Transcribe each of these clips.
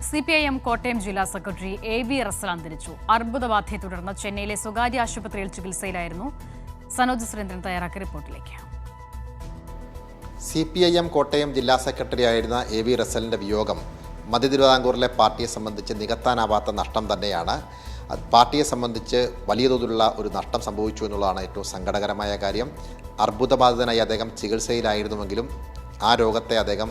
CPIM Kottayam ജില്ലാ secretary AV Russell അന്തരിച്ചു. അർബുദബാധയെ തുടർന്ന് ചെന്നൈയിലെ സ്വകാര്യ ആശുപത്രിയിൽ ചികിത്സയിലായിരുന്നു. സനോജ് സുരേന്ദ്രൻ തയ്യാറാക്കിയ റിപ്പോർട്ടിലേക്ക്. CPIM കോട്ടയം ജില്ലാ സെക്രട്ടറിയായിരുന്ന AV റസലിൻ്റെ വിയോഗം മധ്യ തിരുവിതാംകൂറിലെ പാർട്ടിയെ സംബന്ധിച്ച് നികത്താനാവാത്ത നഷ്ടം തന്നെയാണ്. പാർട്ടിയെ സംബന്ധിച്ച് വലിയ തോതിലുള്ള ഒരു നഷ്ടം സംഭവിച്ചു എന്നുള്ളതാണ് ഏറ്റവും സങ്കടകരമായ കാര്യം. അർബുദബാധിതനായി അദ്ദേഹം ചികിത്സയിലായിരുന്നുവെങ്കിലും ആ രോഗത്തെ അദ്ദേഹം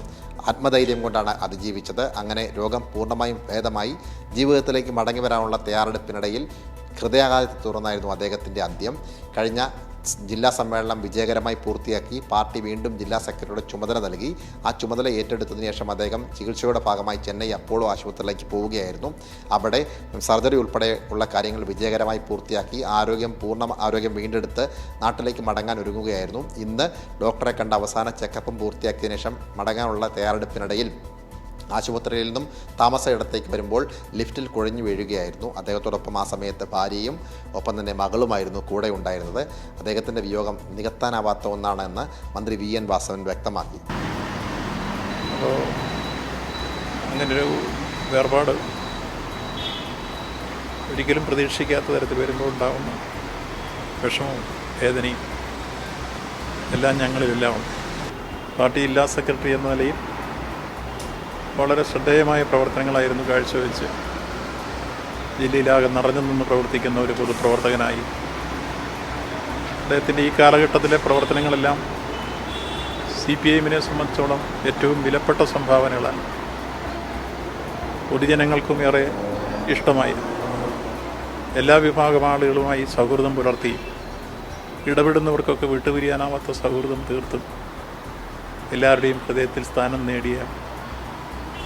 ആത്മധൈര്യം കൊണ്ടാണ് അതിജീവിച്ചത്. അങ്ങനെ രോഗം പൂർണ്ണമായും ഭേദമായി ജീവിതത്തിലേക്ക് മടങ്ങി വരാനുള്ള തയ്യാറെടുപ്പിനിടയിൽ ഹൃദയാഘാതത്തെ തുടർന്നായിരുന്നു അദ്ദേഹത്തിൻ്റെ അന്ത്യം. കഴിഞ്ഞ ജില്ലാ സമ്മേളനം വിജയകരമായി പൂർത്തിയാക്കി പാർട്ടി വീണ്ടും ജില്ലാ സെക്രട്ടറിയുടെ ചുമതല നൽകി. ആ ചുമതല ഏറ്റെടുത്തതിന് ശേഷം അദ്ദേഹം ചികിത്സയുടെ ഭാഗമായി ചെന്നൈ അപ്പോളോ ആശുപത്രിയിലേക്ക് പോവുകയായിരുന്നു. അവിടെ സർജറി ഉൾപ്പെടെ ഉള്ള കാര്യങ്ങൾ വിജയകരമായി പൂർത്തിയാക്കി ആരോഗ്യം വീണ്ടെടുത്ത് നാട്ടിലേക്ക് മടങ്ങാൻ ഒരുങ്ങുകയായിരുന്നു. ഇന്ന് ഡോക്ടറെ കണ്ട അവസാന ചെക്കപ്പും പൂർത്തിയാക്കിയതിനു ശേഷം മടങ്ങാനുള്ള തയ്യാറെടുപ്പിനിടയിൽ ആശുപത്രിയിൽ നിന്നും താമസ ഇടത്തേക്ക് വരുമ്പോൾ ലിഫ്റ്റിൽ കുഴഞ്ഞു വീഴുകയായിരുന്നു. അദ്ദേഹത്തോടൊപ്പം ആ സമയത്ത് ഭാര്യയും ഒപ്പം തന്നെ മകളുമായിരുന്നു കൂടെ ഉണ്ടായിരുന്നത്. അദ്ദേഹത്തിൻ്റെ വിയോഗം നികത്താനാവാത്ത ഒന്നാണെന്ന് മന്ത്രി VN വാസവൻ വ്യക്തമാക്കി. അപ്പോൾ അങ്ങനൊരു വേർപാട് ഒരിക്കലും പ്രതീക്ഷിക്കാത്ത തരത്തിൽ വരുമ്പോൾ ഉണ്ടാകുന്ന വിഷമവും വേദനയും എല്ലാം ഞങ്ങളിലെല്ലാം ഉണ്ട്. പാർട്ടി ജില്ലാ സെക്രട്ടറി എന്ന നിലയിൽ വളരെ ശ്രദ്ധേയമായ പ്രവർത്തനങ്ങളായിരുന്നു കാഴ്ചവെച്ച് ജില്ലയിലാകെ നിറഞ്ഞു നിന്ന് പ്രവർത്തിക്കുന്ന ഒരു പൊതുപ്രവർത്തകനായി അദ്ദേഹത്തിൻ്റെ ഈ കാലഘട്ടത്തിലെ പ്രവർത്തനങ്ങളെല്ലാം CPIM-നെ സംബന്ധിച്ചോളം ഏറ്റവും വിലപ്പെട്ട സംഭാവനകളാണ്. പൊതുജനങ്ങൾക്കും ഏറെ ഇഷ്ടമായിരുന്നു. എല്ലാ വിഭാഗം ആളുകളുമായി സൗഹൃദം പുലർത്തി ഇടപെടുന്നവർക്കൊക്കെ വിട്ടുപിരിയാനാവാത്ത സൗഹൃദം തീർത്തും എല്ലാവരുടെയും ഹൃദയത്തിൽ സ്ഥാനം നേടിയ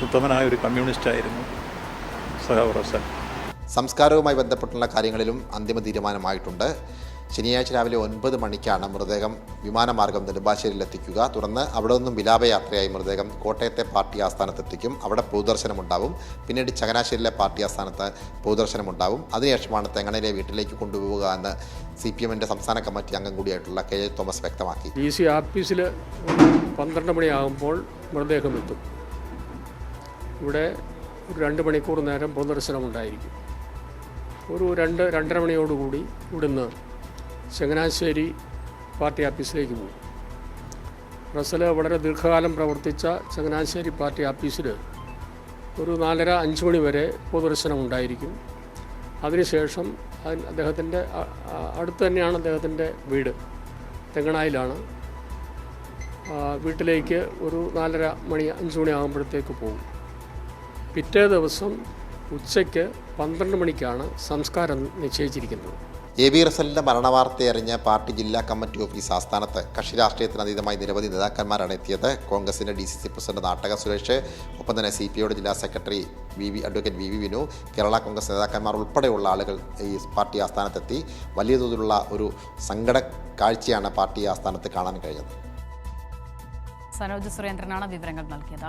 ഉത്തമനായ ഒരു കമ്മ്യൂണിസ്റ്റായിരുന്നു സഖാവ് റസൽ. സംസ്കാരവുമായി ബന്ധപ്പെട്ടുള്ള കാര്യങ്ങളിലും അന്തിമ തീരുമാനമായിട്ടുണ്ട്. ശനിയാഴ്ച രാവിലെ 9 മണിക്കാണ് മൃതദേഹം വിമാനമാർഗം നെടുമ്പാശ്ശേരിയിലെത്തിക്കുക. തുടർന്ന് അവിടെ നിന്നും വിലാപയാത്രയായി മൃതദേഹം കോട്ടയത്തെ പാർട്ടി ആസ്ഥാനത്തെത്തിക്കും. അവിടെ പൊതുദർശനമുണ്ടാവും. പിന്നീട് ചങ്ങനാശ്ശേരിയിലെ പാർട്ടി ആസ്ഥാനത്ത് പൊതുദർശനമുണ്ടാവും. അതിനുശേഷമാണ് തെങ്ങണയിലെ വീട്ടിലേക്ക് കൊണ്ടുപോവുക എന്ന് CPM-ന്റെ സംസ്ഥാന കമ്മിറ്റി അംഗം കൂടിയായിട്ടുള്ള KJ തോമസ് വ്യക്തമാക്കി. DC ഓഫീസിൽ 12 മണിയാകുമ്പോൾ മൃതദേഹം എത്തും. ഇവിടെ ഒരു 2 മണിക്കൂർ നേരം പൊതുദർശനമുണ്ടായിരിക്കും. ഒരു 2-2:30 മണിയോടുകൂടി ഇവിടുന്ന് ചങ്ങനാശ്ശേരി പാർട്ടി ഓഫീസിലേക്ക് പോകും. റസൽ വളരെ ദീർഘകാലം പ്രവർത്തിച്ച ചങ്ങനാശ്ശേരി പാർട്ടി ഓഫീസിൽ ഒരു 4:30-5 മണി വരെ പൊതുദർശനമുണ്ടായിരിക്കും. അതിനുശേഷം അദ്ദേഹത്തിൻ്റെ അടുത്ത് തന്നെയാണ് അദ്ദേഹത്തിൻ്റെ വീട്, തെങ്ങണായിലാണ്. വീട്ടിലേക്ക് ഒരു 4:30-5 മണി ആകുമ്പോഴത്തേക്ക് പോകും. പിറ്റേ ദിവസം ഉച്ചയ്ക്ക് 12 മണിക്കാണ് സംസ്കാരം നിശ്ചയിച്ചിരിക്കുന്നത്. AV റസലിൻ്റെ മരണവാർത്തയറിഞ്ഞ പാർട്ടി ജില്ലാ കമ്മിറ്റി ഓഫീസ് ആസ്ഥാനത്ത് കക്ഷി രാഷ്ട്രീയത്തിനതീതമായി നിരവധി നേതാക്കന്മാരാണ് എത്തിയത്. കോൺഗ്രസിൻ്റെ DCC പ്രസിഡന്റ് നാട്ടക സുരേഷ്, ഒപ്പം തന്നെ CPIയുടെ ജില്ലാ secretary advocate VV Vinu, Kerala Congress നേതാക്കന്മാർ ഉൾപ്പെടെയുള്ള ആളുകൾ ഈ പാർട്ടി ആസ്ഥാനത്തെത്തി. വലിയ തോതിലുള്ള ഒരു സങ്കട കാഴ്ചയാണ് പാർട്ടി ആസ്ഥാനത്ത് കാണാൻ കഴിഞ്ഞത്. സനോജ് സുരേന്ദ്രനാണ് വിവരങ്ങൾ നൽകിയത്.